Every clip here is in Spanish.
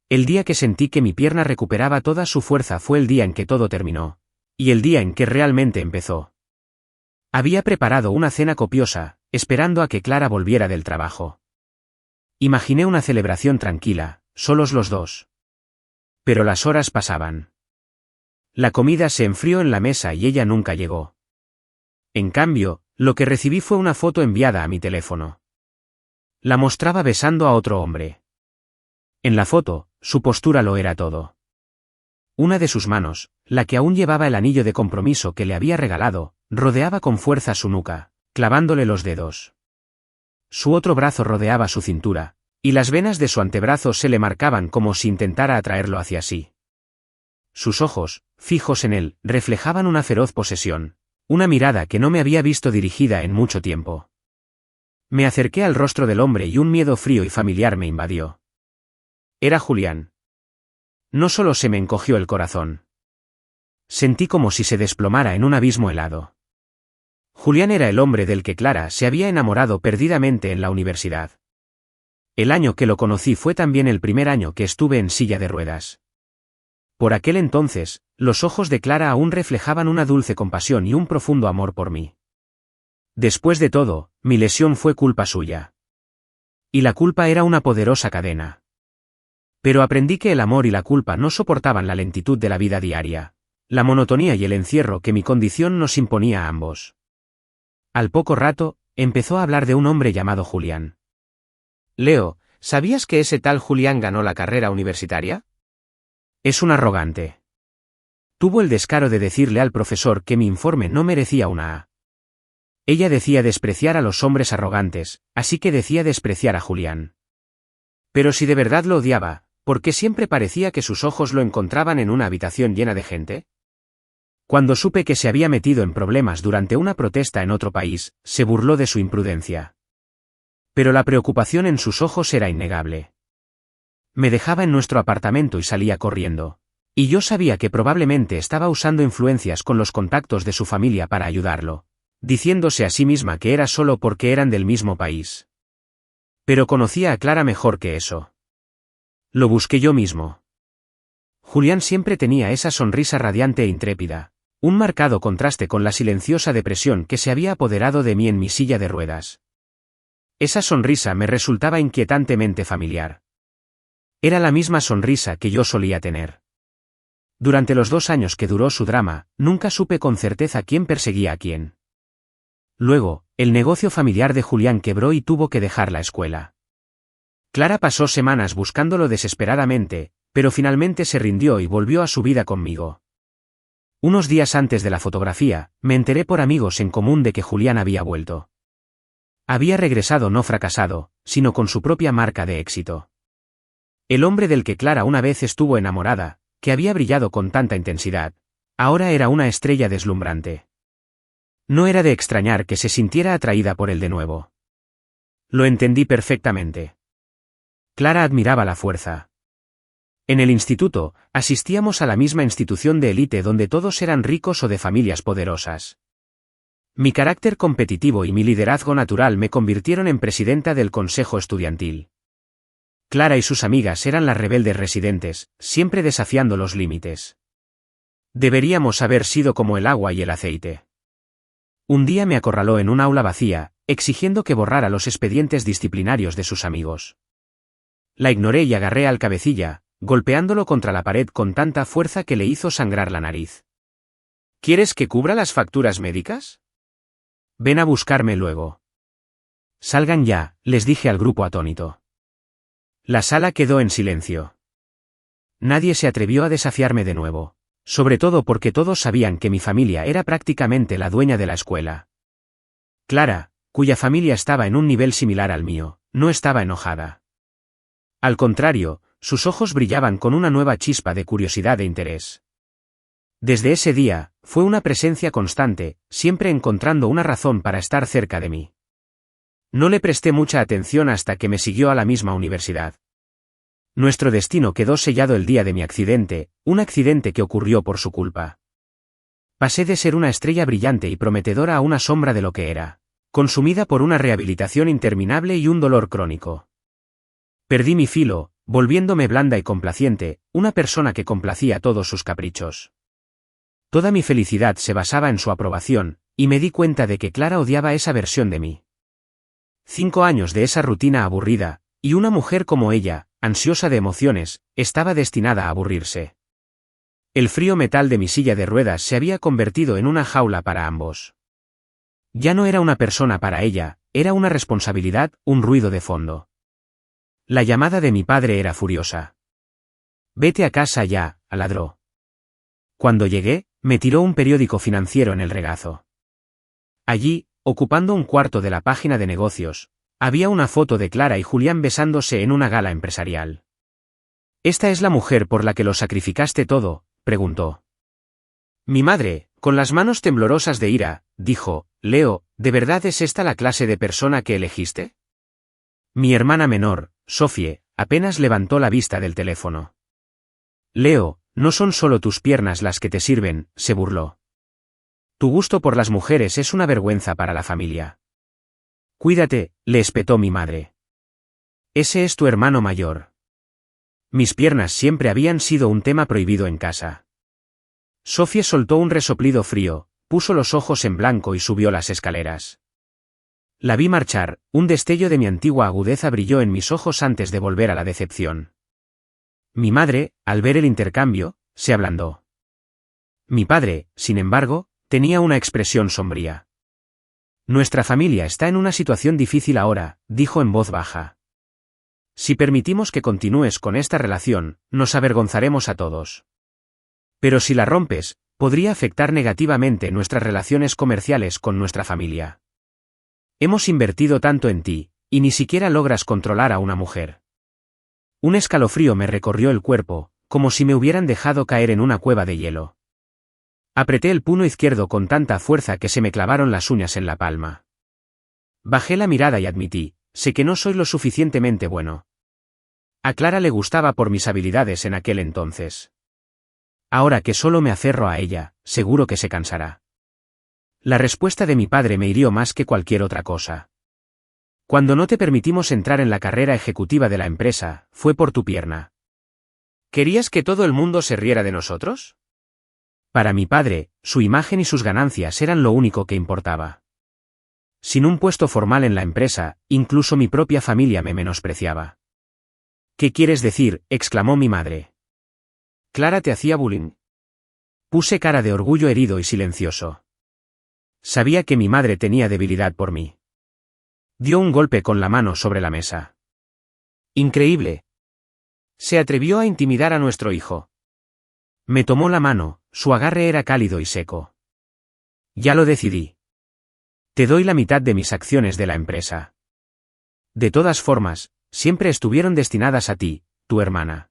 El día que sentí que mi pierna recuperaba toda su fuerza fue el día en que todo terminó. Y el día en que realmente empezó. Había preparado una cena copiosa, esperando a que Clara volviera del trabajo. Imaginé una celebración tranquila, solos los dos. Pero las horas pasaban. La comida se enfrió en la mesa y ella nunca llegó. En cambio, lo que recibí fue una foto enviada a mi teléfono. La mostraba besando a otro hombre. En la foto, su postura lo era todo. Una de sus manos, la que aún llevaba el anillo de compromiso que le había regalado, rodeaba con fuerza su nuca, clavándole los dedos. Su otro brazo rodeaba su cintura, y las venas de su antebrazo se le marcaban como si intentara atraerlo hacia sí. Sus ojos, fijos en él, reflejaban una feroz posesión, una mirada que no me había visto dirigida en mucho tiempo. Me acerqué al rostro del hombre y un miedo frío y familiar me invadió. Era Julián. No solo se me encogió el corazón. Sentí como si se desplomara en un abismo helado. Julián era el hombre del que Clara se había enamorado perdidamente en la universidad. El año que lo conocí fue también el primer año que estuve en silla de ruedas. Por aquel entonces, los ojos de Clara aún reflejaban una dulce compasión y un profundo amor por mí. Después de todo, mi lesión fue culpa suya. Y la culpa era una poderosa cadena. Pero aprendí que el amor y la culpa no soportaban la lentitud de la vida diaria, la monotonía y el encierro que mi condición nos imponía a ambos. Al poco rato, empezó a hablar de un hombre llamado Julián. Leo, ¿sabías que ese tal Julián ganó la carrera universitaria? Es un arrogante. Tuvo el descaro de decirle al profesor que mi informe no merecía una A. Ella decía despreciar a los hombres arrogantes, así que decía despreciar a Julián. Pero si de verdad lo odiaba, ¿por qué siempre parecía que sus ojos lo encontraban en una habitación llena de gente? Cuando supe que se había metido en problemas durante una protesta en otro país, se burló de su imprudencia. Pero la preocupación en sus ojos era innegable. Me dejaba en nuestro apartamento y salía corriendo. Y yo sabía que probablemente estaba usando influencias con los contactos de su familia para ayudarlo, diciéndose a sí misma que era solo porque eran del mismo país. Pero conocía a Clara mejor que eso. Lo busqué yo mismo. Julián siempre tenía esa sonrisa radiante e intrépida, un marcado contraste con la silenciosa depresión que se había apoderado de mí en mi silla de ruedas. Esa sonrisa me resultaba inquietantemente familiar. Era la misma sonrisa que yo solía tener. Durante los 2 años que duró su drama, nunca supe con certeza quién perseguía a quién. Luego, el negocio familiar de Julián quebró y tuvo que dejar la escuela. Clara pasó semanas buscándolo desesperadamente, pero finalmente se rindió y volvió a su vida conmigo. Unos días antes de la fotografía, me enteré por amigos en común de que Julián había vuelto. Había regresado no fracasado, sino con su propia marca de éxito. El hombre del que Clara una vez estuvo enamorada, que había brillado con tanta intensidad, ahora era una estrella deslumbrante. No era de extrañar que se sintiera atraída por él de nuevo. Lo entendí perfectamente. Clara admiraba la fuerza. En el instituto, asistíamos a la misma institución de élite donde todos eran ricos o de familias poderosas. Mi carácter competitivo y mi liderazgo natural me convirtieron en presidenta del consejo estudiantil. Clara y sus amigas eran las rebeldes residentes, siempre desafiando los límites. Deberíamos haber sido como el agua y el aceite. Un día me acorraló en un aula vacía, exigiendo que borrara los expedientes disciplinarios de sus amigos. La ignoré y agarré al cabecilla, golpeándolo contra la pared con tanta fuerza que le hizo sangrar la nariz. ¿Quieres que cubra las facturas médicas? Ven a buscarme luego. Salgan ya, les dije al grupo atónito. La sala quedó en silencio. Nadie se atrevió a desafiarme de nuevo, sobre todo porque todos sabían que mi familia era prácticamente la dueña de la escuela. Clara, cuya familia estaba en un nivel similar al mío, no estaba enojada. Al contrario, sus ojos brillaban con una nueva chispa de curiosidad e interés. Desde ese día, fue una presencia constante, siempre encontrando una razón para estar cerca de mí. No le presté mucha atención hasta que me siguió a la misma universidad. Nuestro destino quedó sellado el día de mi accidente, un accidente que ocurrió por su culpa. Pasé de ser una estrella brillante y prometedora a una sombra de lo que era, consumida por una rehabilitación interminable y un dolor crónico. Perdí mi filo, volviéndome blanda y complaciente, una persona que complacía todos sus caprichos. Toda mi felicidad se basaba en su aprobación, y me di cuenta de que Clara odiaba esa versión de mí. 5 años de esa rutina aburrida, y una mujer como ella, ansiosa de emociones, estaba destinada a aburrirse. El frío metal de mi silla de ruedas se había convertido en una jaula para ambos. Ya no era una persona para ella, era una responsabilidad, un ruido de fondo. La llamada de mi padre era furiosa. «Vete a casa ya», ladró. Cuando llegué, me tiró un periódico financiero en el regazo. Allí, ocupando un cuarto de la página de negocios, había una foto de Clara y Julián besándose en una gala empresarial. «¿Esta es la mujer por la que lo sacrificaste todo?», preguntó. Mi madre, con las manos temblorosas de ira, dijo: «Leo, ¿de verdad es esta la clase de persona que elegiste?». Mi hermana menor, Sophie, apenas levantó la vista del teléfono. «Leo, no son solo tus piernas las que te sirven», se burló. «Tu gusto por las mujeres es una vergüenza para la familia». «Cuídate», le espetó mi madre. «Ese es tu hermano mayor». Mis piernas siempre habían sido un tema prohibido en casa. Sophie soltó un resoplido frío, puso los ojos en blanco y subió las escaleras. La vi marchar, un destello de mi antigua agudeza brilló en mis ojos antes de volver a la decepción. Mi madre, al ver el intercambio, se ablandó. Mi padre, sin embargo, tenía una expresión sombría. «Nuestra familia está en una situación difícil ahora», dijo en voz baja. «Si permitimos que continúes con esta relación, nos avergonzaremos a todos. Pero si la rompes, podría afectar negativamente nuestras relaciones comerciales con nuestra familia. Hemos invertido tanto en ti, y ni siquiera logras controlar a una mujer». Un escalofrío me recorrió el cuerpo, como si me hubieran dejado caer en una cueva de hielo. Apreté el puño izquierdo con tanta fuerza que se me clavaron las uñas en la palma. Bajé la mirada y admití: «Sé que no soy lo suficientemente bueno». A Clara le gustaba por mis habilidades en aquel entonces. Ahora que solo me aferro a ella, seguro que se cansará. La respuesta de mi padre me hirió más que cualquier otra cosa. «Cuando no te permitimos entrar en la carrera ejecutiva de la empresa, fue por tu pierna». «¿Querías que todo el mundo se riera de nosotros?». Para mi padre, su imagen y sus ganancias eran lo único que importaba. Sin un puesto formal en la empresa, incluso mi propia familia me menospreciaba. «¿Qué quieres decir?», exclamó mi madre. «¿Clara te hacía bullying?». Puse cara de orgullo herido y silencioso. Sabía que mi madre tenía debilidad por mí. Dio un golpe con la mano sobre la mesa. «Increíble. Se atrevió a intimidar a nuestro hijo». Me tomó la mano, su agarre era cálido y seco. «Ya lo decidí. Te doy la mitad de mis acciones de la empresa. De todas formas, siempre estuvieron destinadas a ti, tu hermana.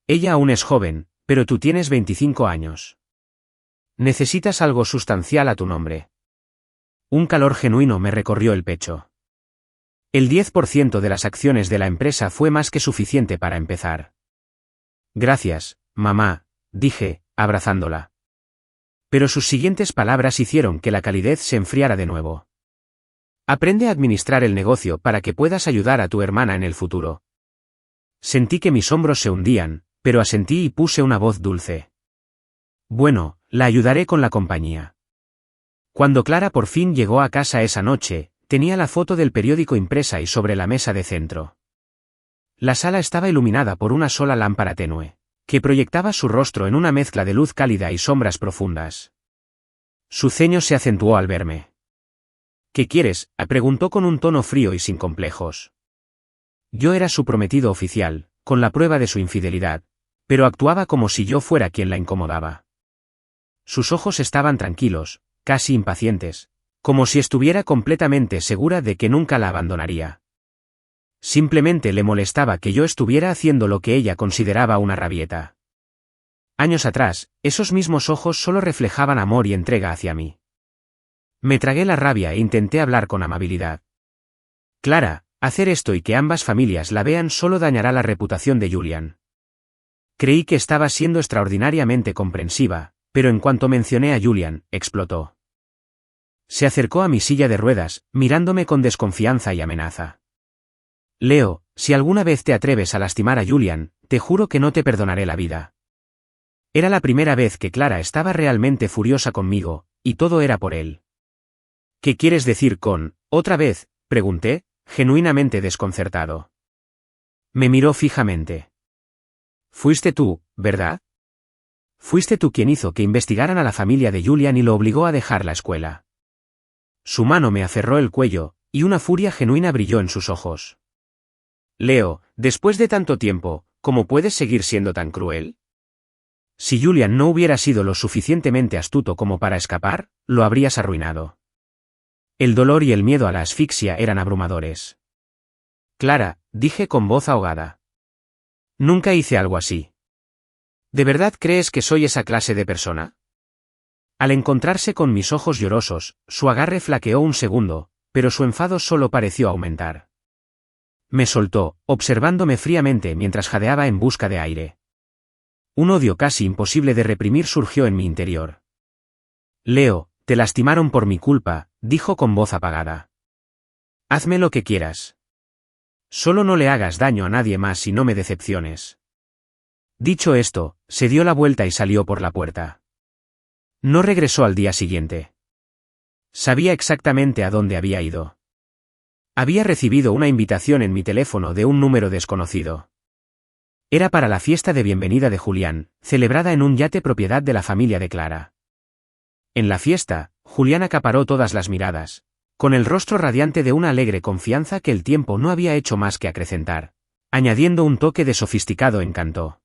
Ella aún es joven, pero tú tienes 25 años. Necesitas algo sustancial a tu nombre». Un calor genuino me recorrió el pecho. El 10% de las acciones de la empresa fue más que suficiente para empezar. «Gracias, mamá», dije, abrazándola. Pero sus siguientes palabras hicieron que la calidez se enfriara de nuevo. «Aprende a administrar el negocio para que puedas ayudar a tu hermana en el futuro». Sentí que mis hombros se hundían, pero asentí y puse una voz dulce. «Bueno, la ayudaré con la compañía». Cuando Clara por fin llegó a casa esa noche, tenía la foto del periódico impresa y sobre la mesa de centro. La sala estaba iluminada por una sola lámpara tenue, que proyectaba su rostro en una mezcla de luz cálida y sombras profundas. Su ceño se acentuó al verme. «¿Qué quieres?», preguntó con un tono frío y sin complejos. Yo era su prometido oficial, con la prueba de su infidelidad, pero actuaba como si yo fuera quien la incomodaba. Sus ojos estaban tranquilos, casi impacientes, como si estuviera completamente segura de que nunca la abandonaría. Simplemente le molestaba que yo estuviera haciendo lo que ella consideraba una rabieta. Años atrás, esos mismos ojos solo reflejaban amor y entrega hacia mí. Me tragué la rabia e intenté hablar con amabilidad. «Clara, hacer esto y que ambas familias la vean solo dañará la reputación de Julian». Creí que estaba siendo extraordinariamente comprensiva, pero en cuanto mencioné a Julian, explotó. Se acercó a mi silla de ruedas, mirándome con desconfianza y amenaza. Leo, si alguna vez te atreves a lastimar a Julian, te juro que no te perdonaré la vida. Era la primera vez que Clara estaba realmente furiosa conmigo, y todo era por él. ¿Qué quieres decir con, otra vez?, pregunté, genuinamente desconcertado. Me miró fijamente. Fuiste tú, ¿verdad? Fuiste tú quien hizo que investigaran a la familia de Julian y lo obligó a dejar la escuela. Su mano me aferró el cuello, y una furia genuina brilló en sus ojos. Leo, después de tanto tiempo, ¿cómo puedes seguir siendo tan cruel? Si Julian no hubiera sido lo suficientemente astuto como para escapar, lo habrías arruinado. El dolor y el miedo a la asfixia eran abrumadores. Clara, dije con voz ahogada. Nunca hice algo así. ¿De verdad crees que soy esa clase de persona? Al encontrarse con mis ojos llorosos, su agarre flaqueó un segundo, pero su enfado solo pareció aumentar. Me soltó, observándome fríamente mientras jadeaba en busca de aire. Un odio casi imposible de reprimir surgió en mi interior. Leo, te lastimaron por mi culpa, dijo con voz apagada. Hazme lo que quieras. Solo no le hagas daño a nadie más y no me decepciones. Dicho esto, se dio la vuelta y salió por la puerta. No regresó al día siguiente. Sabía exactamente a dónde había ido. Había recibido una invitación en mi teléfono de un número desconocido. Era para la fiesta de bienvenida de Julián, celebrada en un yate propiedad de la familia de Clara. En la fiesta, Julián acaparó todas las miradas, con el rostro radiante de una alegre confianza que el tiempo no había hecho más que acrecentar, añadiendo un toque de sofisticado encanto.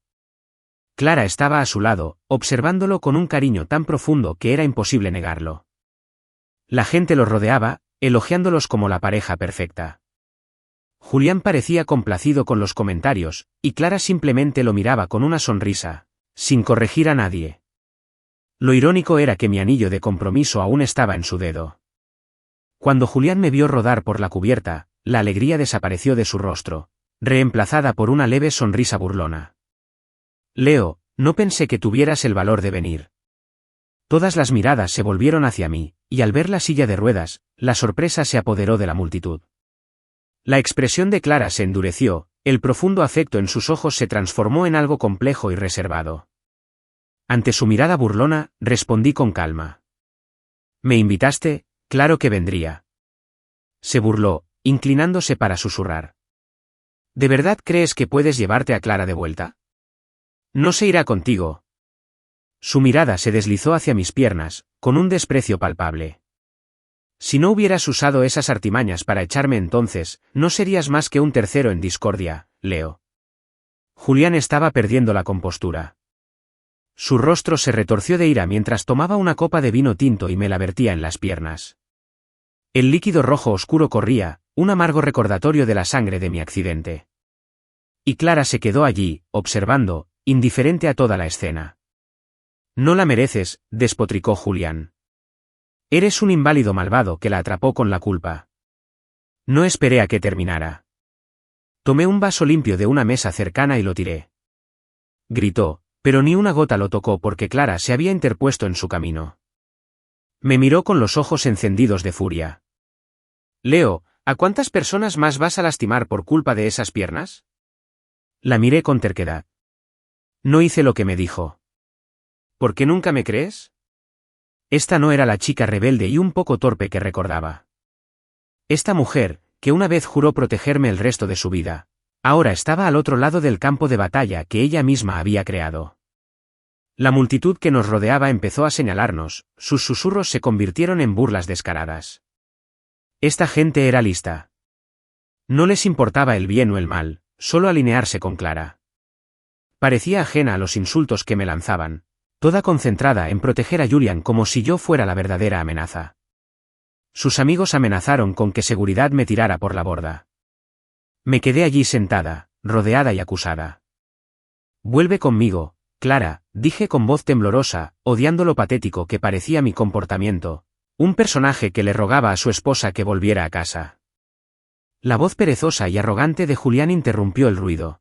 Clara estaba a su lado, observándolo con un cariño tan profundo que era imposible negarlo. La gente los rodeaba, elogiándolos como la pareja perfecta. Julián parecía complacido con los comentarios, y Clara simplemente lo miraba con una sonrisa, sin corregir a nadie. Lo irónico era que mi anillo de compromiso aún estaba en su dedo. Cuando Julián me vio rodar por la cubierta, la alegría desapareció de su rostro, reemplazada por una leve sonrisa burlona. Leo, no pensé que tuvieras el valor de venir. Todas las miradas se volvieron hacia mí, y al ver la silla de ruedas, la sorpresa se apoderó de la multitud. La expresión de Clara se endureció, el profundo afecto en sus ojos se transformó en algo complejo y reservado. Ante su mirada burlona, respondí con calma. ¿Me invitaste? Claro que vendría. Se burló, inclinándose para susurrar. ¿De verdad crees que puedes llevarte a Clara de vuelta? No se irá contigo. Su mirada se deslizó hacia mis piernas, con un desprecio palpable. Si no hubieras usado esas artimañas para echarme entonces, no serías más que un tercero en discordia, Leo. Julián estaba perdiendo la compostura. Su rostro se retorció de ira mientras tomaba una copa de vino tinto y me la vertía en las piernas. El líquido rojo oscuro corría, un amargo recordatorio de la sangre de mi accidente. Y Clara se quedó allí, observando, indiferente a toda la escena. No la mereces, despotricó Julián. Eres un inválido malvado que la atrapó con la culpa. No esperé a que terminara. Tomé un vaso limpio de una mesa cercana y lo tiré. Gritó, pero ni una gota lo tocó porque Clara se había interpuesto en su camino. Me miró con los ojos encendidos de furia. Leo, ¿a cuántas personas más vas a lastimar por culpa de esas piernas? La miré con terquedad. No hice lo que me dijo. ¿Por qué nunca me crees? Esta no era la chica rebelde y un poco torpe que recordaba. Esta mujer, que una vez juró protegerme el resto de su vida, ahora estaba al otro lado del campo de batalla que ella misma había creado. La multitud que nos rodeaba empezó a señalarnos, sus susurros se convirtieron en burlas descaradas. Esta gente era lista. No les importaba el bien o el mal, solo alinearse con Clara. Parecía ajena a los insultos que me lanzaban, toda concentrada en proteger a Julián como si yo fuera la verdadera amenaza. Sus amigos amenazaron con que seguridad me tirara por la borda. Me quedé allí sentada, rodeada y acusada. Vuelve conmigo, Clara, dije con voz temblorosa, odiando lo patético que parecía mi comportamiento, un personaje que le rogaba a su esposa que volviera a casa. La voz perezosa y arrogante de Julián interrumpió el ruido.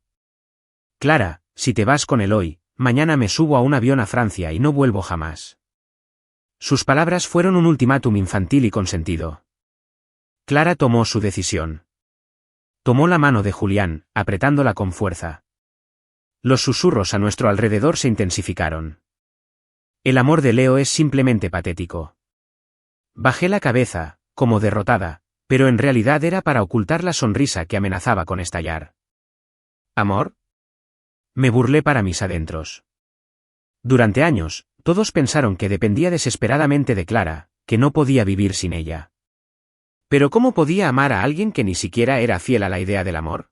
Clara, si te vas con él hoy, mañana me subo a un avión a Francia y no vuelvo jamás. Sus palabras fueron un ultimátum infantil y consentido. Clara tomó su decisión. Tomó la mano de Julián, apretándola con fuerza. Los susurros a nuestro alrededor se intensificaron. El amor de Leo es simplemente patético. Bajé la cabeza, como derrotada, pero en realidad era para ocultar la sonrisa que amenazaba con estallar. ¿Amor? Me burlé para mis adentros. Durante años, todos pensaron que dependía desesperadamente de Clara, que no podía vivir sin ella. Pero ¿cómo podía amar a alguien que ni siquiera era fiel a la idea del amor?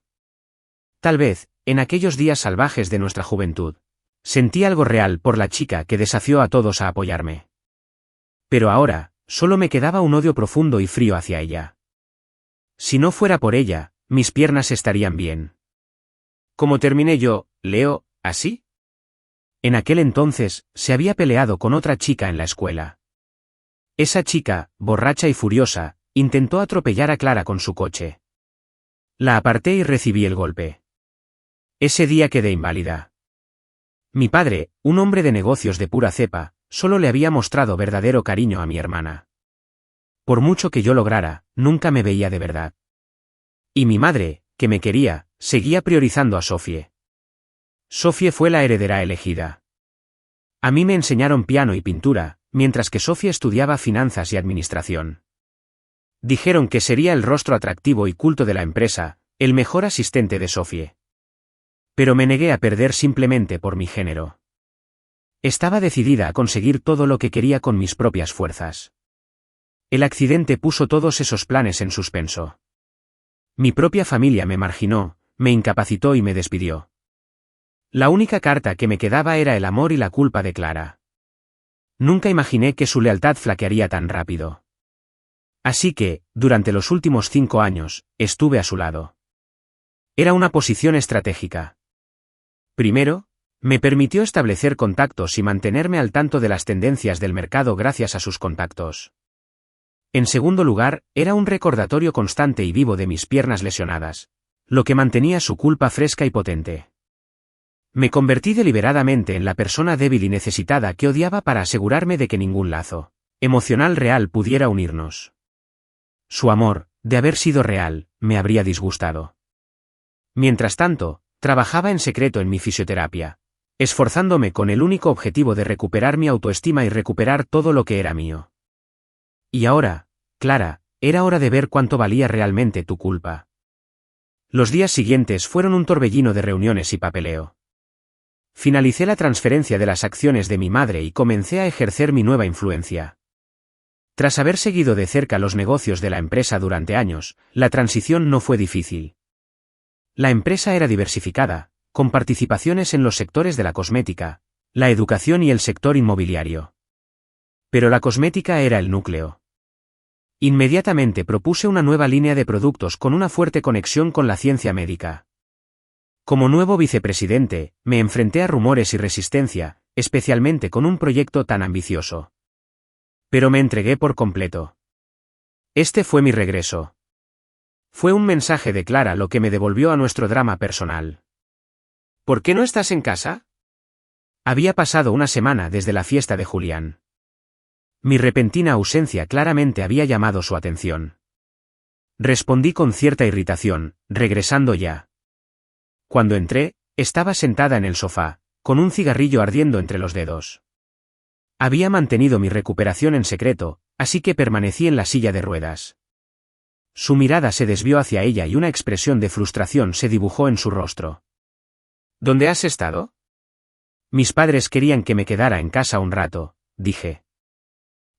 Tal vez, en aquellos días salvajes de nuestra juventud, sentí algo real por la chica que desafió a todos a apoyarme. Pero ahora, solo me quedaba un odio profundo y frío hacia ella. Si no fuera por ella, mis piernas estarían bien. ¿Cómo terminé yo, Leo, así? En aquel entonces, se había peleado con otra chica en la escuela. Esa chica, borracha y furiosa, intentó atropellar a Clara con su coche. La aparté y recibí el golpe. Ese día quedé inválida. Mi padre, un hombre de negocios de pura cepa, solo le había mostrado verdadero cariño a mi hermana. Por mucho que yo lograra, nunca me veía de verdad. Y mi madre, que me quería, seguía priorizando a Sofie. Sofie fue la heredera elegida. A mí me enseñaron piano y pintura, mientras que Sofie estudiaba finanzas y administración. Dijeron que sería el rostro atractivo y culto de la empresa, el mejor asistente de Sofie. Pero me negué a perder simplemente por mi género. Estaba decidida a conseguir todo lo que quería con mis propias fuerzas. El accidente puso todos esos planes en suspenso. Mi propia familia me marginó, me incapacitó y me despidió. La única carta que me quedaba era el amor y la culpa de Clara. Nunca imaginé que su lealtad flaquearía tan rápido. Así que, durante los últimos 5 años, estuve a su lado. Era una posición estratégica. Primero, me permitió establecer contactos y mantenerme al tanto de las tendencias del mercado gracias a sus contactos. En segundo lugar, era un recordatorio constante y vivo de mis piernas lesionadas, lo que mantenía su culpa fresca y potente. Me convertí deliberadamente en la persona débil y necesitada que odiaba para asegurarme de que ningún lazo emocional real pudiera unirnos. Su amor, de haber sido real, me habría disgustado. Mientras tanto, trabajaba en secreto en mi fisioterapia, esforzándome con el único objetivo de recuperar mi autoestima y recuperar todo lo que era mío. Y ahora, Clara, era hora de ver cuánto valía realmente tu culpa. Los días siguientes fueron un torbellino de reuniones y papeleo. Finalicé la transferencia de las acciones de mi madre y comencé a ejercer mi nueva influencia. Tras haber seguido de cerca los negocios de la empresa durante años, la transición no fue difícil. La empresa era diversificada, con participaciones en los sectores de la cosmética, la educación y el sector inmobiliario. Pero la cosmética era el núcleo. Inmediatamente propuse una nueva línea de productos con una fuerte conexión con la ciencia médica. Como nuevo vicepresidente, me enfrenté a rumores y resistencia, especialmente con un proyecto tan ambicioso. Pero me entregué por completo. Este fue mi regreso. Fue un mensaje de Clara lo que me devolvió a nuestro drama personal. ¿Por qué no estás en casa? Había pasado una semana desde la fiesta de Julián. Mi repentina ausencia claramente había llamado su atención. Respondí con cierta irritación, regresando ya. Cuando entré, estaba sentada en el sofá, con un cigarrillo ardiendo entre los dedos. Había mantenido mi recuperación en secreto, así que permanecí en la silla de ruedas. Su mirada se desvió hacia ella y una expresión de frustración se dibujó en su rostro. ¿Dónde has estado? Mis padres querían que me quedara en casa un rato, dije.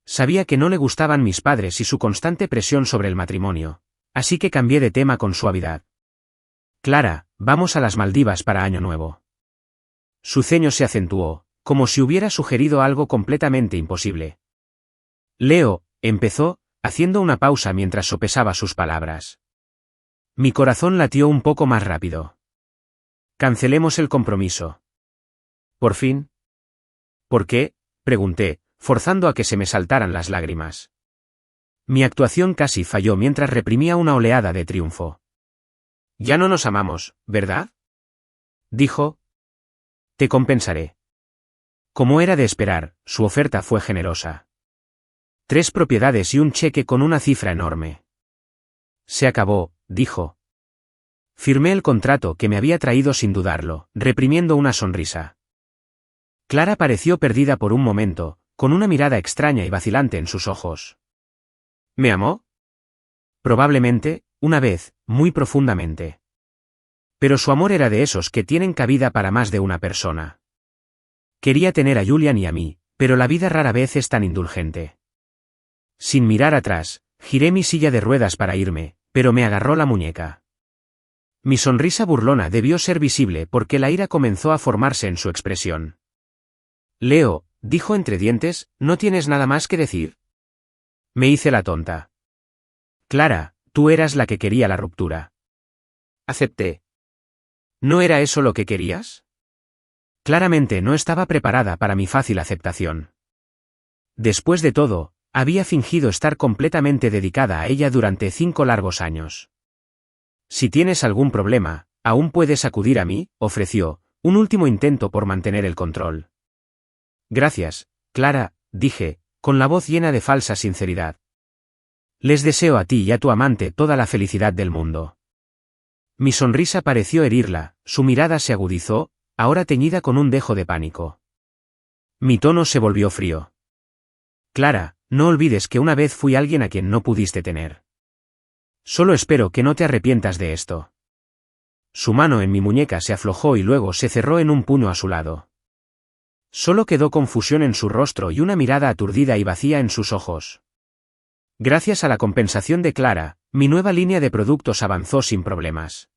Sabía que no le gustaban mis padres y su constante presión sobre el matrimonio, así que cambié de tema con suavidad. Clara, vamos a las Maldivas para Año Nuevo. Su ceño se acentuó, como si hubiera sugerido algo completamente imposible. Leo, empezó, haciendo una pausa mientras sopesaba sus palabras. Mi corazón latió un poco más rápido. Cancelemos el compromiso. ¿Por fin? ¿Por qué?, pregunté, forzando a que se me saltaran las lágrimas. Mi actuación casi falló mientras reprimía una oleada de triunfo. Ya no nos amamos, ¿verdad? Dijo. Te compensaré. Como era de esperar, su oferta fue generosa. 3 propiedades y un cheque con una cifra enorme. Se acabó, dijo. Firmé el contrato que me había traído sin dudarlo, reprimiendo una sonrisa. Clara pareció perdida por un momento, con una mirada extraña y vacilante en sus ojos. ¿Me amó? Probablemente, una vez, muy profundamente. Pero su amor era de esos que tienen cabida para más de una persona. Quería tener a Julian y a mí, pero la vida rara vez es tan indulgente. Sin mirar atrás, giré mi silla de ruedas para irme, pero me agarró la muñeca. Mi sonrisa burlona debió ser visible porque la ira comenzó a formarse en su expresión. Leo, dijo entre dientes, ¿no tienes nada más que decir? Me hice la tonta. Clara, tú eras la que quería la ruptura. Acepté. ¿No era eso lo que querías? Claramente no estaba preparada para mi fácil aceptación. Después de todo, había fingido estar completamente dedicada a ella durante 5 largos años. Si tienes algún problema, aún puedes acudir a mí, ofreció, un último intento por mantener el control. Gracias, Clara, dije, con la voz llena de falsa sinceridad. Les deseo a ti y a tu amante toda la felicidad del mundo. Mi sonrisa pareció herirla, su mirada se agudizó, ahora teñida con un dejo de pánico. Mi tono se volvió frío. Clara, no olvides que una vez fui alguien a quien no pudiste tener. Solo espero que no te arrepientas de esto. Su mano en mi muñeca se aflojó y luego se cerró en un puño a su lado. Solo quedó confusión en su rostro y una mirada aturdida y vacía en sus ojos. Gracias a la compensación de Clara, mi nueva línea de productos avanzó sin problemas.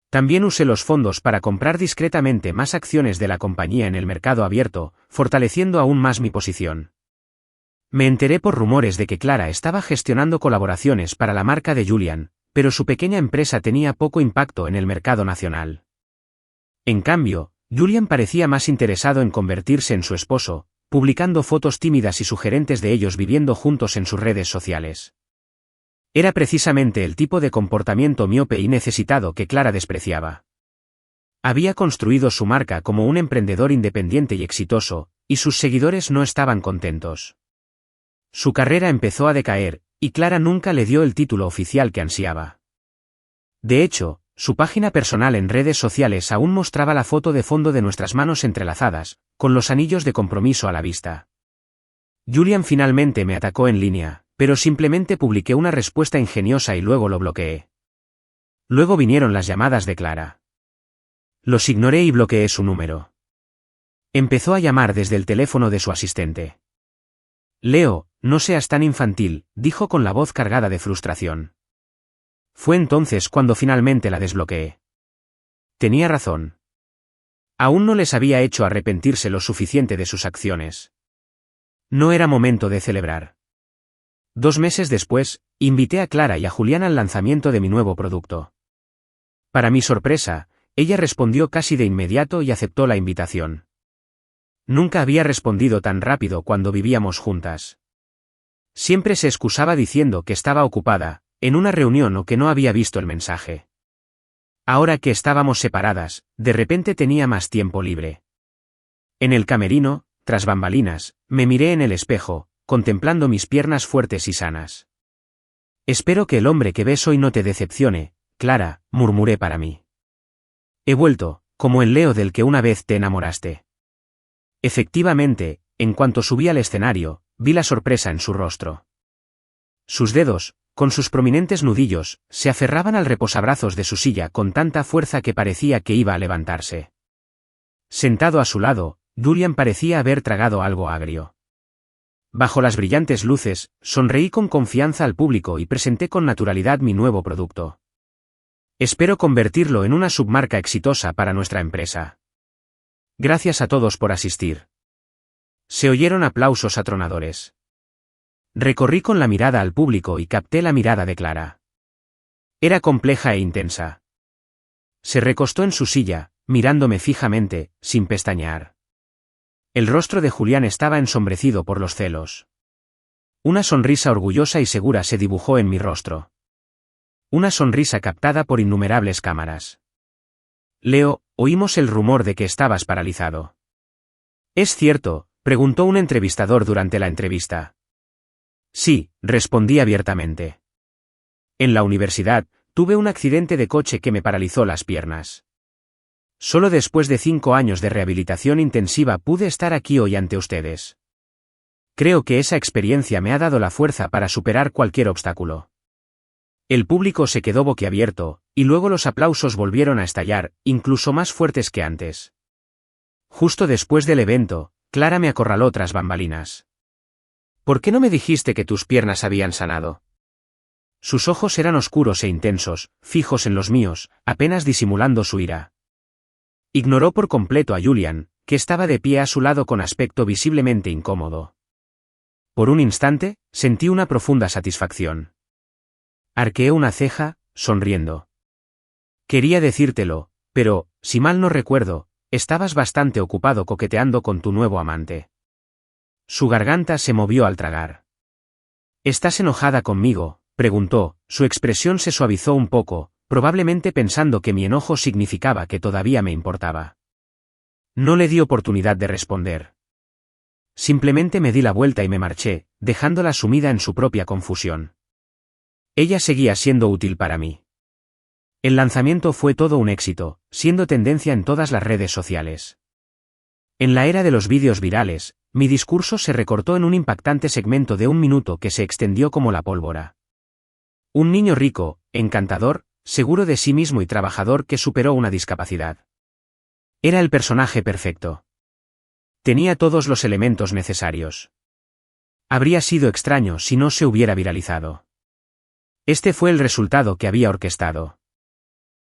También usé los fondos para comprar discretamente más acciones de la compañía en el mercado abierto, fortaleciendo aún más mi posición. Me enteré por rumores de que Clara estaba gestionando colaboraciones para la marca de Julian, pero su pequeña empresa tenía poco impacto en el mercado nacional. En cambio, Julian parecía más interesado en convertirse en su esposo, publicando fotos tímidas y sugerentes de ellos viviendo juntos en sus redes sociales. Era precisamente el tipo de comportamiento miope y necesitado que Clara despreciaba. Había construido su marca como un emprendedor independiente y exitoso, y sus seguidores no estaban contentos. Su carrera empezó a decaer, y Clara nunca le dio el título oficial que ansiaba. De hecho, su página personal en redes sociales aún mostraba la foto de fondo de nuestras manos entrelazadas, con los anillos de compromiso a la vista. Julian finalmente me atacó en línea, pero simplemente publiqué una respuesta ingeniosa y luego lo bloqueé. Luego vinieron las llamadas de Clara. Los ignoré y bloqueé su número. Empezó a llamar desde el teléfono de su asistente. Leo, no seas tan infantil, dijo con la voz cargada de frustración. Fue entonces cuando finalmente la desbloqueé. Tenía razón. Aún no les había hecho arrepentirse lo suficiente de sus acciones. No era momento de celebrar. 2 meses después, invité a Clara y a Julián al lanzamiento de mi nuevo producto. Para mi sorpresa, ella respondió casi de inmediato y aceptó la invitación. Nunca había respondido tan rápido cuando vivíamos juntas. Siempre se excusaba diciendo que estaba ocupada, en una reunión o que no había visto el mensaje. Ahora que estábamos separadas, de repente tenía más tiempo libre. En el camerino, tras bambalinas, me miré en el espejo, contemplando mis piernas fuertes y sanas. Espero que el hombre que ves hoy no te decepcione, Clara, murmuré para mí. He vuelto, como el Leo del que una vez te enamoraste. Efectivamente, en cuanto subí al escenario, vi la sorpresa en su rostro. Sus dedos, con sus prominentes nudillos, se aferraban al reposabrazos de su silla con tanta fuerza que parecía que iba a levantarse. Sentado a su lado, Julian parecía haber tragado algo agrio. Bajo las brillantes luces, sonreí con confianza al público y presenté con naturalidad mi nuevo producto. Espero convertirlo en una submarca exitosa para nuestra empresa. Gracias a todos por asistir. Se oyeron aplausos atronadores. Recorrí con la mirada al público y capté la mirada de Clara. Era compleja e intensa. Se recostó en su silla, mirándome fijamente, sin pestañear. El rostro de Julián estaba ensombrecido por los celos. Una sonrisa orgullosa y segura se dibujó en mi rostro. Una sonrisa captada por innumerables cámaras. Leo, oímos el rumor de que estabas paralizado. ¿Es cierto?, preguntó un entrevistador durante la entrevista. Sí, respondí abiertamente. En la universidad, Tuve un accidente de coche que me paralizó las piernas. Solo después de 5 años de rehabilitación intensiva pude estar aquí hoy ante ustedes. Creo que esa experiencia me ha dado la fuerza para superar cualquier obstáculo. El público se quedó boquiabierto, y luego los aplausos volvieron a estallar, incluso más fuertes que antes. Justo después del evento, Clara me acorraló tras bambalinas. ¿Por qué no me dijiste que tus piernas habían sanado? Sus ojos eran oscuros e intensos, fijos en los míos, apenas disimulando su ira. Ignoró por completo a Julian, que estaba de pie a su lado con aspecto visiblemente incómodo. Por un instante, sentí una profunda satisfacción. Arqueé una ceja, sonriendo. Quería decírtelo, pero, si mal no recuerdo, estabas bastante ocupado coqueteando con tu nuevo amante. Su garganta se movió al tragar. ¿Estás enojada conmigo?, preguntó, su expresión se suavizó un poco, probablemente pensando que mi enojo significaba que todavía me importaba. No le di oportunidad de responder. Simplemente me di la vuelta y me marché, dejándola sumida en su propia confusión. Ella seguía siendo útil para mí. El lanzamiento fue todo un éxito, siendo tendencia en todas las redes sociales. En la era de los vídeos virales, mi discurso se recortó en un impactante segmento de 1 minuto que se extendió como la pólvora. Un niño rico, encantador, seguro de sí mismo y trabajador que superó una discapacidad. Era el personaje perfecto. Tenía todos los elementos necesarios. Habría sido extraño si no se hubiera viralizado. Este fue el resultado que había orquestado.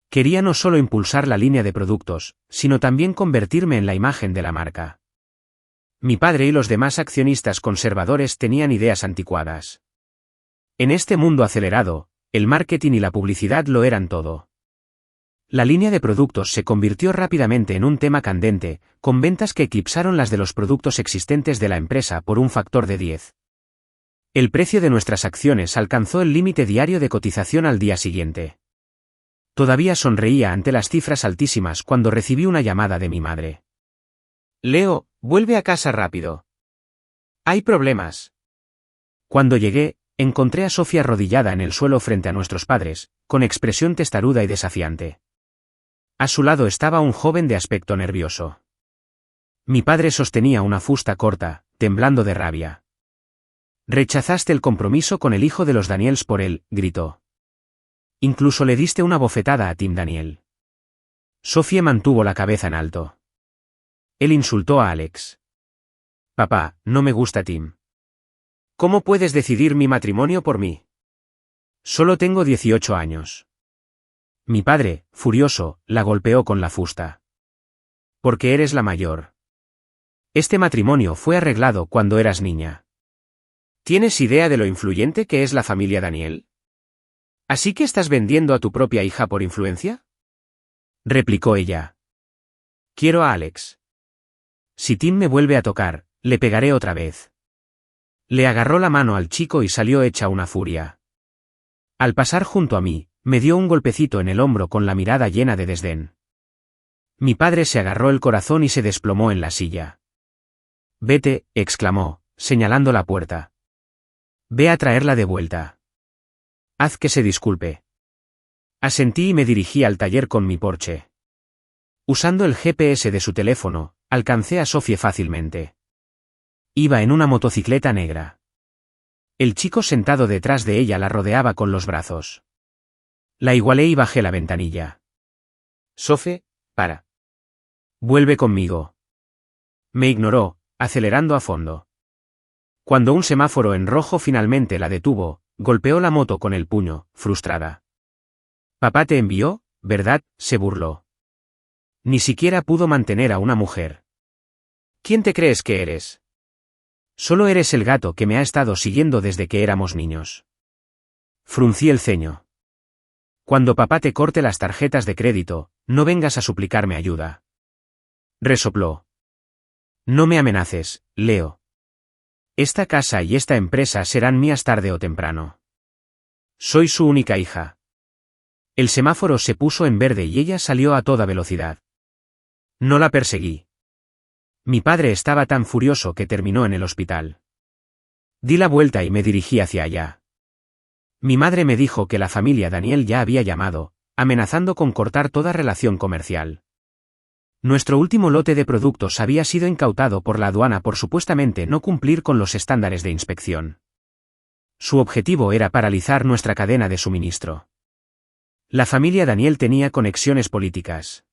Quería no solo impulsar la línea de productos, sino también convertirme en la imagen de la marca. Mi padre y los demás accionistas conservadores tenían ideas anticuadas. En este mundo acelerado, el marketing y la publicidad lo eran todo. La línea de productos se convirtió rápidamente en un tema candente, con ventas que eclipsaron las de los productos existentes de la empresa por un factor de 10. El precio de nuestras acciones alcanzó el límite diario de cotización al día siguiente. Todavía sonreía ante las cifras altísimas cuando recibí una llamada de mi madre. Leo, vuelve a casa rápido. Hay problemas. Cuando llegué, encontré a Sofía arrodillada en el suelo frente a nuestros padres, con expresión testaruda y desafiante. A su lado estaba un joven de aspecto nervioso. Mi padre sostenía una fusta corta, temblando de rabia. «Rechazaste el compromiso con el hijo de los Daniels por él», gritó. «Incluso le diste una bofetada a Tim Daniel». Sofía mantuvo la cabeza en alto. Él insultó a Alex. «Papá, no me gusta Tim». «¿Cómo puedes decidir mi matrimonio por mí? Solo tengo 18 años». Mi padre, furioso, la golpeó con la fusta. «Porque eres la mayor. Este matrimonio fue arreglado cuando eras niña». ¿Tienes idea de lo influyente que es la familia Daniel? ¿Así que estás vendiendo a tu propia hija por influencia?, replicó ella. «Quiero a Alex. Si Tim me vuelve a tocar, le pegaré otra vez». Le agarró la mano al chico y salió hecha una furia. Al pasar junto a mí, me dio un golpecito en el hombro con la mirada llena de desdén. Mi padre se agarró el corazón y se desplomó en la silla. «Vete», exclamó, señalando la puerta. «Ve a traerla de vuelta. Haz que se disculpe». Asentí y me dirigí al taller con mi Porsche. Usando el GPS de su teléfono, alcancé a Sofía fácilmente. Iba en una motocicleta negra. El chico sentado detrás de ella la rodeaba con los brazos. La igualé y bajé la ventanilla. «Sophie, para». «Vuelve conmigo». Me ignoró, acelerando a fondo. Cuando un semáforo en rojo finalmente la detuvo, golpeó la moto con el puño, frustrada. «Papá te envió, ¿verdad?», se burló. «Ni siquiera pudo mantener a una mujer». «¿Quién te crees que eres?». «Solo eres el gato que me ha estado siguiendo desde que éramos niños». Fruncí el ceño. «Cuando papá te corte las tarjetas de crédito, no vengas a suplicarme ayuda». Resopló. «No me amenaces, Leo. Esta casa y esta empresa serán mías tarde o temprano. Soy su única hija». El semáforo se puso en verde y ella salió a toda velocidad. No la perseguí. Mi padre estaba tan furioso que terminó en el hospital. Di la vuelta y me dirigí hacia allá. Mi madre me dijo que la familia Daniel ya había llamado, amenazando con cortar toda relación comercial. Nuestro último lote de productos había sido incautado por la aduana por supuestamente no cumplir con los estándares de inspección. Su objetivo era paralizar nuestra cadena de suministro. La familia Daniel tenía conexiones políticas.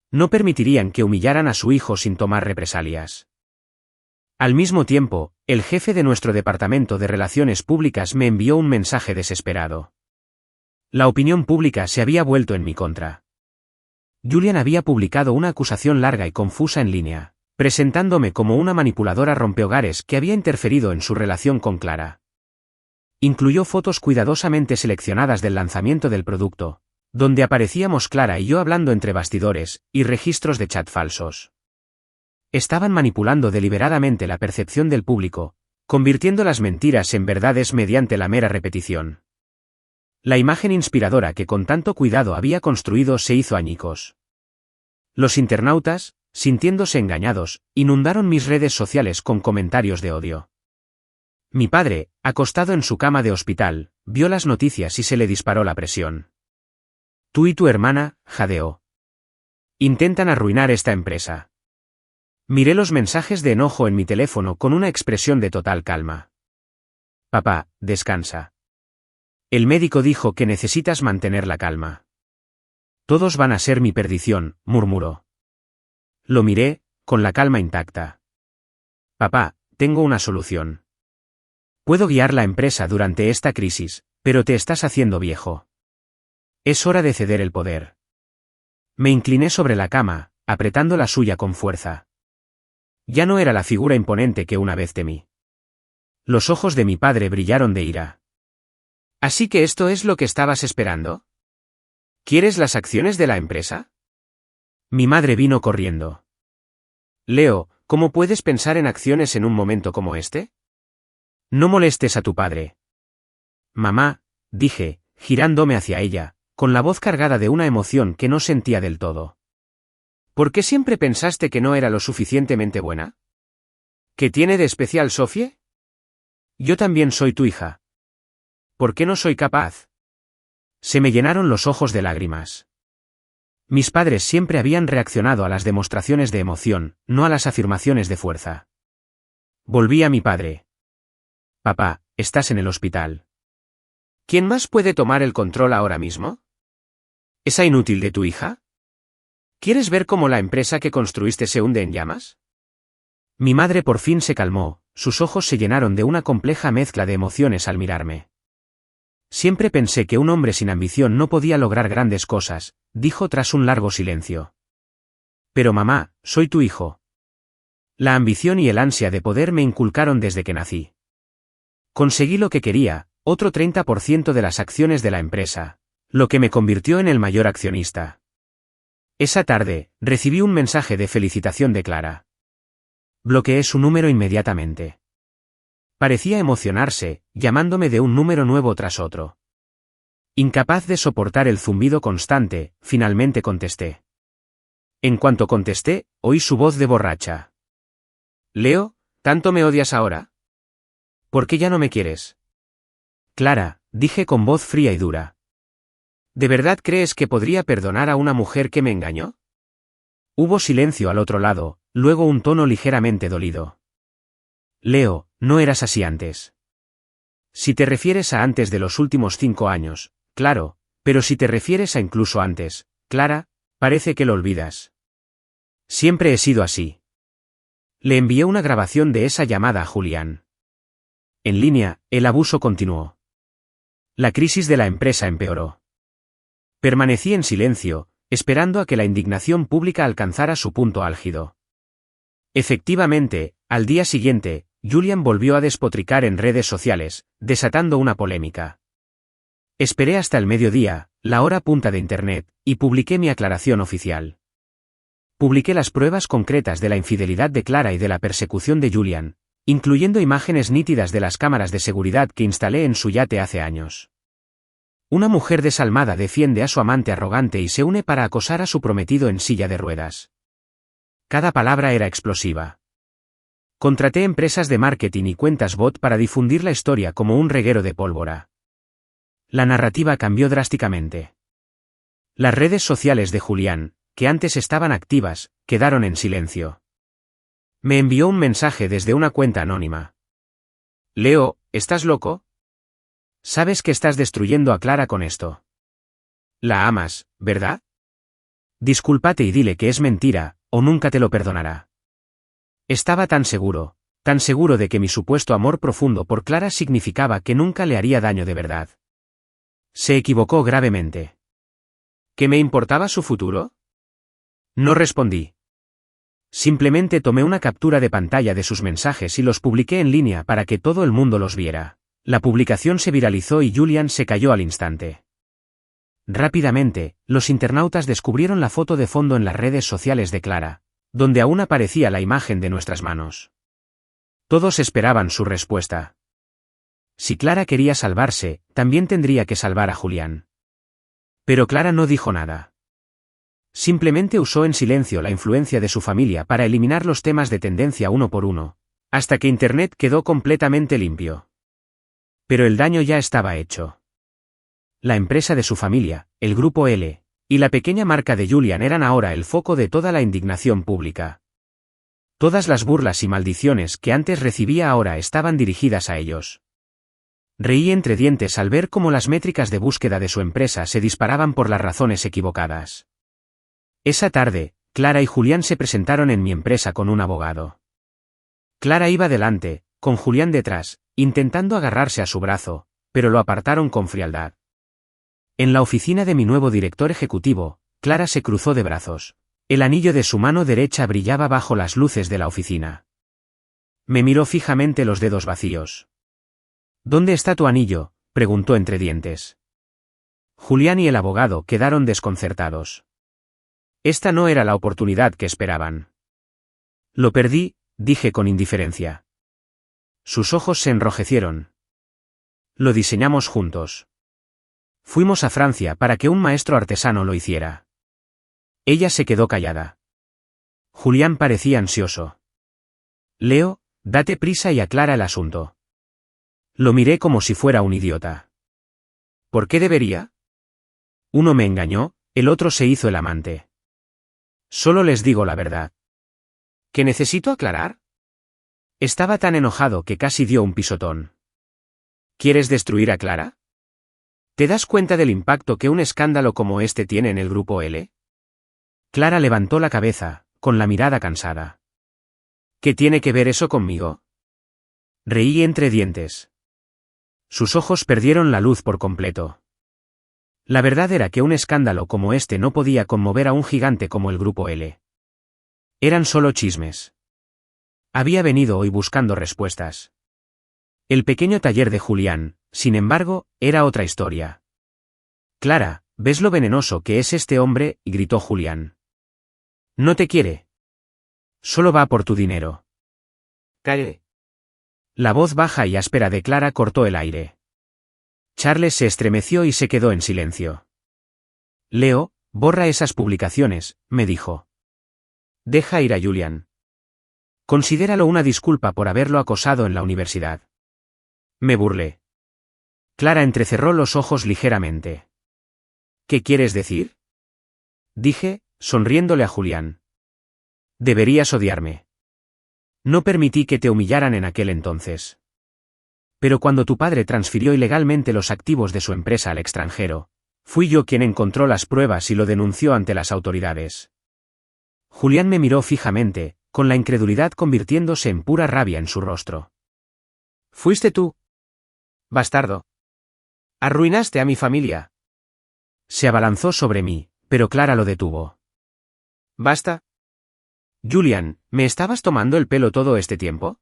No permitirían que humillaran a su hijo sin tomar represalias. Al mismo tiempo, el jefe de nuestro departamento de Relaciones Públicas me envió un mensaje desesperado. La opinión pública se había vuelto en mi contra. Julian había publicado una acusación larga y confusa en línea, presentándome como una manipuladora rompehogares que había interferido en su relación con Clara. Incluyó fotos cuidadosamente seleccionadas del lanzamiento del producto, donde aparecíamos Clara y yo hablando entre bastidores, y registros de chat falsos. Estaban manipulando deliberadamente la percepción del público, convirtiendo las mentiras en verdades mediante la mera repetición. La imagen inspiradora que con tanto cuidado había construido se hizo añicos. Los internautas, sintiéndose engañados, inundaron mis redes sociales con comentarios de odio. Mi padre, acostado en su cama de hospital, vio las noticias y se le disparó la presión. Tú y tu hermana, jadeó. Intentan arruinar esta empresa. Miré los mensajes de enojo en mi teléfono con una expresión de total calma. Papá, descansa. El médico dijo que necesitas mantener la calma. Todos van a ser mi perdición, murmuró. Lo miré, con la calma intacta. Papá, tengo una solución. Puedo guiar la empresa durante esta crisis, pero te estás haciendo viejo. Es hora de ceder el poder. Me incliné sobre la cama, apretando la suya con fuerza. Ya no era la figura imponente que una vez temí. Los ojos de mi padre brillaron de ira. ¿Así que esto es lo que estabas esperando? ¿Quieres las acciones de la empresa? Mi madre vino corriendo. Leo, ¿cómo puedes pensar en acciones en un momento como este? No molestes a tu padre. Mamá, dije, girándome hacia ella, con la voz cargada de una emoción que no sentía del todo. ¿Por qué siempre pensaste que no era lo suficientemente buena? ¿Qué tiene de especial Sophie? Yo también soy tu hija. ¿Por qué no soy capaz? Se me llenaron los ojos de lágrimas. Mis padres siempre habían reaccionado a las demostraciones de emoción, no a las afirmaciones de fuerza. Volví a mi padre. Papá, estás en el hospital. ¿Quién más puede tomar el control ahora mismo? ¿Esa inútil de tu hija? ¿Quieres ver cómo la empresa que construiste se hunde en llamas? Mi madre por fin se calmó, sus ojos se llenaron de una compleja mezcla de emociones al mirarme. Siempre pensé que un hombre sin ambición no podía lograr grandes cosas, dijo tras un largo silencio. Pero mamá, soy tu hijo. La ambición y el ansia de poder me inculcaron desde que nací. Conseguí lo que quería, otro 30% de las acciones de la empresa, lo que me convirtió en el mayor accionista. Esa tarde, recibí un mensaje de felicitación de Clara. Bloqueé su número inmediatamente. Parecía emocionarse, llamándome de un número nuevo tras otro. Incapaz de soportar el zumbido constante, finalmente contesté. En cuanto contesté, oí su voz de borracha. Leo, ¿tanto me odias ahora? ¿Por qué ya no me quieres? Clara, dije con voz fría y dura. ¿De verdad crees que podría perdonar a una mujer que me engañó? Hubo silencio al otro lado, luego un tono ligeramente dolido. Leo, no eras así antes. Si te refieres a antes de los últimos 5 años, claro, pero si te refieres a incluso antes, Clara, parece que lo olvidas. Siempre he sido así. Le envié una grabación de esa llamada a Julián. En línea, el abuso continuó. La crisis de la empresa empeoró. Permanecí en silencio, esperando a que la indignación pública alcanzara su punto álgido. Efectivamente, al día siguiente, Julian volvió a despotricar en redes sociales, desatando una polémica. Esperé hasta el mediodía, la hora punta de Internet, y publiqué mi aclaración oficial. Publiqué las pruebas concretas de la infidelidad de Clara y de la persecución de Julian, incluyendo imágenes nítidas de las cámaras de seguridad que instalé en su yate hace años. Una mujer desalmada defiende a su amante arrogante y se une para acosar a su prometido en silla de ruedas. Cada palabra era explosiva. Contraté empresas de marketing y cuentas bot para difundir la historia como un reguero de pólvora. La narrativa cambió drásticamente. Las redes sociales de Julián, que antes estaban activas, quedaron en silencio. Me envió un mensaje desde una cuenta anónima. Leo, ¿estás loco? Sabes que estás destruyendo a Clara con esto. La amas, ¿verdad? Discúlpate y dile que es mentira, o nunca te lo perdonará. Estaba tan seguro de que mi supuesto amor profundo por Clara significaba que nunca le haría daño de verdad. Se equivocó gravemente. ¿Qué me importaba su futuro? No respondí. Simplemente tomé una captura de pantalla de sus mensajes y los publiqué en línea para que todo el mundo los viera. La publicación se viralizó y Julián se cayó al instante. Rápidamente, los internautas descubrieron la foto de fondo en las redes sociales de Clara, donde aún aparecía la imagen de nuestras manos. Todos esperaban su respuesta. Si Clara quería salvarse, también tendría que salvar a Julián. Pero Clara no dijo nada. Simplemente usó en silencio la influencia de su familia para eliminar los temas de tendencia uno por uno, hasta que Internet quedó completamente limpio. Pero el daño ya estaba hecho. La empresa de su familia, el Grupo L, y la pequeña marca de Julián eran ahora el foco de toda la indignación pública. Todas las burlas y maldiciones que antes recibía ahora estaban dirigidas a ellos. Reí entre dientes al ver cómo las métricas de búsqueda de su empresa se disparaban por las razones equivocadas. Esa tarde, Clara y Julián se presentaron en mi empresa con un abogado. Clara iba delante, con Julián detrás, intentando agarrarse a su brazo, pero lo apartaron con frialdad. En la oficina de mi nuevo director ejecutivo, Clara se cruzó de brazos. El anillo de su mano derecha brillaba bajo las luces de la oficina. Me miró fijamente los dedos vacíos. ¿Dónde está tu anillo?, preguntó entre dientes. Julián y el abogado quedaron desconcertados. Esta no era la oportunidad que esperaban. Lo perdí, dije con indiferencia. Sus ojos se enrojecieron. Lo diseñamos juntos. Fuimos a Francia para que un maestro artesano lo hiciera. Ella se quedó callada. Julián parecía ansioso. Leo, date prisa y aclara el asunto. Lo miré como si fuera un idiota. ¿Por qué debería? Uno me engañó, el otro se hizo el amante. Solo les digo la verdad. ¿Qué necesito aclarar? Estaba tan enojado que casi dio un pisotón. ¿Quieres destruir a Clara? ¿Te das cuenta del impacto que un escándalo como este tiene en el Grupo L? Clara levantó la cabeza, con la mirada cansada. ¿Qué tiene que ver eso conmigo? Reí entre dientes. Sus ojos perdieron la luz por completo. La verdad era que un escándalo como este no podía conmover a un gigante como el Grupo L. Eran solo chismes. Había venido hoy buscando respuestas. El pequeño taller de Julián, sin embargo, era otra historia. Clara, ¿ves lo venenoso que es este hombre?, gritó Julián. No te quiere. Solo va por tu dinero. Calle. La voz baja y áspera de Clara cortó el aire. Charles se estremeció y se quedó en silencio. Leo, borra esas publicaciones, me dijo. Deja ir a Julián. Considéralo una disculpa por haberlo acosado en la universidad. Me burlé. Clara entrecerró los ojos ligeramente. ¿Qué quieres decir? Dije, sonriéndole a Julián. Deberías odiarme. No permití que te humillaran en aquel entonces. Pero cuando tu padre transfirió ilegalmente los activos de su empresa al extranjero, fui yo quien encontró las pruebas y lo denunció ante las autoridades. Julián me miró fijamente, con la incredulidad convirtiéndose en pura rabia en su rostro. ¿Fuiste tú? Bastardo. Arruinaste a mi familia. Se abalanzó sobre mí, pero Clara lo detuvo. Basta. Julián, ¿me estabas tomando el pelo todo este tiempo?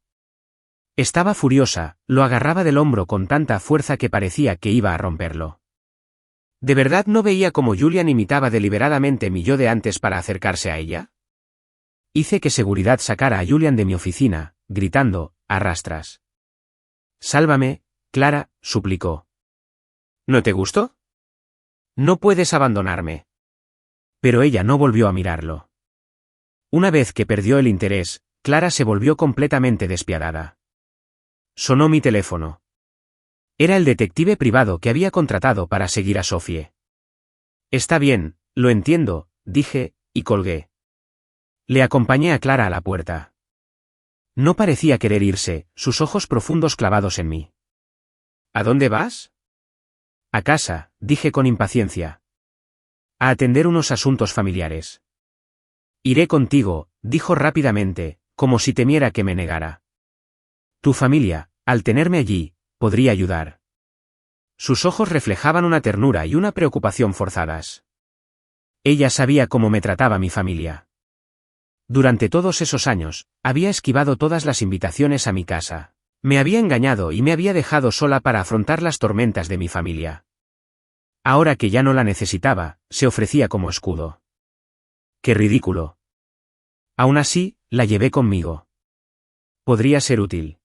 Estaba furiosa, lo agarraba del hombro con tanta fuerza que parecía que iba a romperlo. ¿De verdad no veía cómo Julián imitaba deliberadamente mi yo de antes para acercarse a ella? Hice que seguridad sacara a Julián de mi oficina, gritando, a rastras. Sálvame, Clara, suplicó. ¿No te gustó? No puedes abandonarme. Pero ella no volvió a mirarlo. Una vez que perdió el interés, Clara se volvió completamente despiadada. Sonó mi teléfono. Era el detective privado que había contratado para seguir a Sophie. Está bien, lo entiendo, dije, y colgué. Le acompañé a Clara a la puerta. No parecía querer irse, sus ojos profundos clavados en mí. ¿A dónde vas? A casa, dije con impaciencia. A atender unos asuntos familiares. Iré contigo, dijo rápidamente, como si temiera que me negara. Tu familia, al tenerme allí, podría ayudar. Sus ojos reflejaban una ternura y una preocupación forzadas. Ella sabía cómo me trataba mi familia. Durante todos esos años, había esquivado todas las invitaciones a mi casa. Me había engañado y me había dejado sola para afrontar las tormentas de mi familia. Ahora que ya no la necesitaba, se ofrecía como escudo. ¡Qué ridículo! Aún así, la llevé conmigo. Podría ser útil.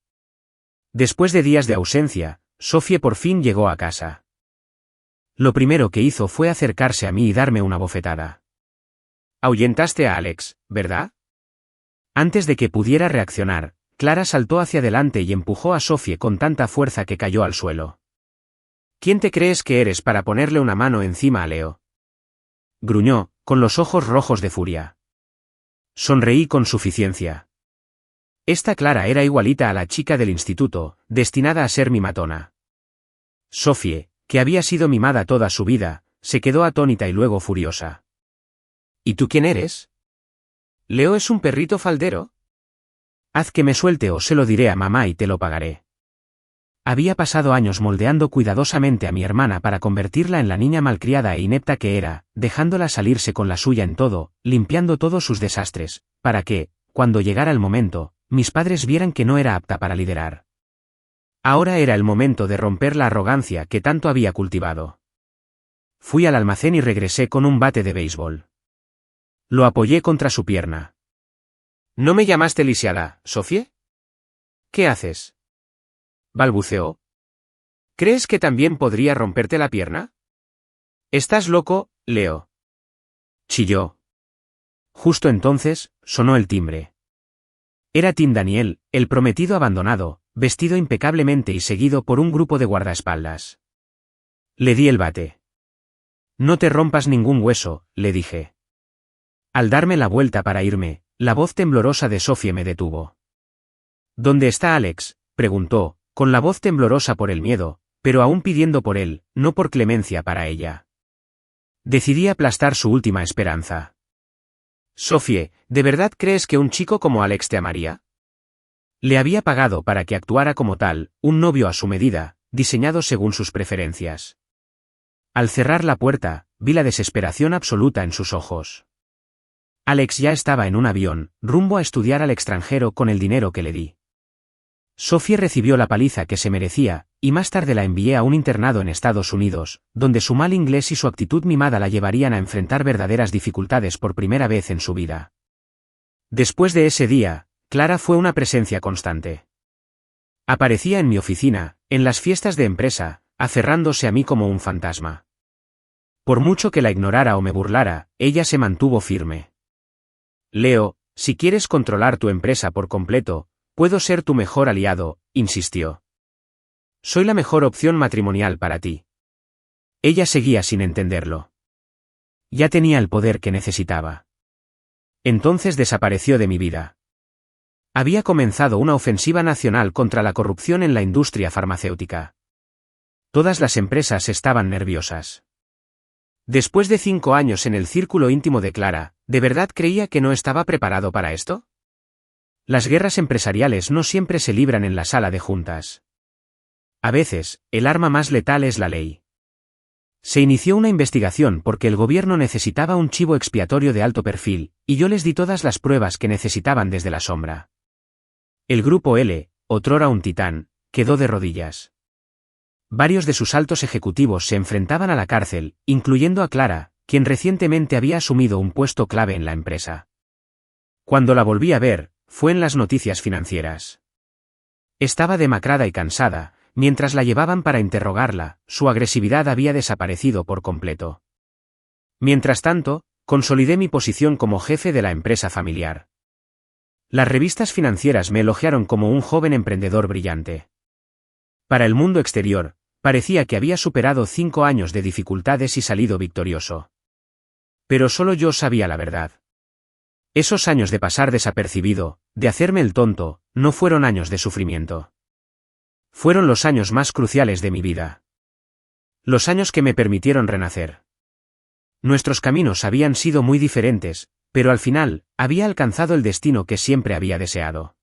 Después de días de ausencia, Sophie por fin llegó a casa. Lo primero que hizo fue acercarse a mí y darme una bofetada. Ahuyentaste a Alex, ¿verdad? Antes de que pudiera reaccionar, Clara saltó hacia adelante y empujó a Sophie con tanta fuerza que cayó al suelo. ¿Quién te crees que eres para ponerle una mano encima a Leo? Gruñó, con los ojos rojos de furia. Sonreí con suficiencia. Esta Clara era igualita a la chica del instituto, destinada a ser mi matona. Sophie, que había sido mimada toda su vida, se quedó atónita y luego furiosa. ¿Y tú quién eres? ¿Leo es un perrito faldero? Haz que me suelte o se lo diré a mamá y te lo pagaré. Había pasado años moldeando cuidadosamente a mi hermana para convertirla en la niña malcriada e inepta que era, dejándola salirse con la suya en todo, limpiando todos sus desastres, para que, cuando llegara el momento, mis padres vieran que no era apta para liderar. Ahora era el momento de romper la arrogancia que tanto había cultivado. Fui al almacén y regresé con un bate de béisbol. Lo apoyé contra su pierna. ¿No me llamaste lisiada, Sophie? ¿Qué haces? Balbuceó. ¿Crees que también podría romperte la pierna? Estás loco, Leo. Chilló. Justo entonces, sonó el timbre. Era Tim Daniel, el prometido abandonado, vestido impecablemente y seguido por un grupo de guardaespaldas. Le di el bate. No te rompas ningún hueso, le dije. Al darme la vuelta para irme, la voz temblorosa de Sophie me detuvo. ¿Dónde está Alex?, preguntó, con la voz temblorosa por el miedo, pero aún pidiendo por él, no por clemencia para ella. Decidí aplastar su última esperanza. Sophie, ¿de verdad crees que un chico como Alex te amaría? Le había pagado para que actuara como tal, un novio a su medida, diseñado según sus preferencias. Al cerrar la puerta, vi la desesperación absoluta en sus ojos. Alex ya estaba en un avión, rumbo a estudiar al extranjero con el dinero que le di. Sophie recibió la paliza que se merecía, y más tarde la envié a un internado en Estados Unidos, donde su mal inglés y su actitud mimada la llevarían a enfrentar verdaderas dificultades por primera vez en su vida. Después de ese día, Clara fue una presencia constante. Aparecía en mi oficina, en las fiestas de empresa, aferrándose a mí como un fantasma. Por mucho que la ignorara o me burlara, ella se mantuvo firme. Leo, si quieres controlar tu empresa por completo, puedo ser tu mejor aliado, insistió. Soy la mejor opción matrimonial para ti. Ella seguía sin entenderlo. Ya tenía el poder que necesitaba. Entonces desapareció de mi vida. Había comenzado una ofensiva nacional contra la corrupción en la industria farmacéutica. Todas las empresas estaban nerviosas. Después de 5 años en el círculo íntimo de Clara, ¿de verdad creía que no estaba preparado para esto? Las guerras empresariales no siempre se libran en la sala de juntas. A veces, el arma más letal es la ley. Se inició una investigación porque el gobierno necesitaba un chivo expiatorio de alto perfil, y yo les di todas las pruebas que necesitaban desde la sombra. El Grupo L, otrora un titán, quedó de rodillas. Varios de sus altos ejecutivos se enfrentaban a la cárcel, incluyendo a Clara, quien recientemente había asumido un puesto clave en la empresa. Cuando la volví a ver, fue en las noticias financieras. Estaba demacrada y cansada, mientras la llevaban para interrogarla, su agresividad había desaparecido por completo. Mientras tanto, consolidé mi posición como jefe de la empresa familiar. Las revistas financieras me elogiaron como un joven emprendedor brillante. Para el mundo exterior, Parecía que había superado 5 años de dificultades y salido victorioso. Pero solo yo sabía la verdad. Esos años de pasar desapercibido, de hacerme el tonto, no fueron años de sufrimiento. Fueron los años más cruciales de mi vida. Los años que me permitieron renacer. Nuestros caminos habían sido muy diferentes, pero al final, había alcanzado el destino que siempre había deseado.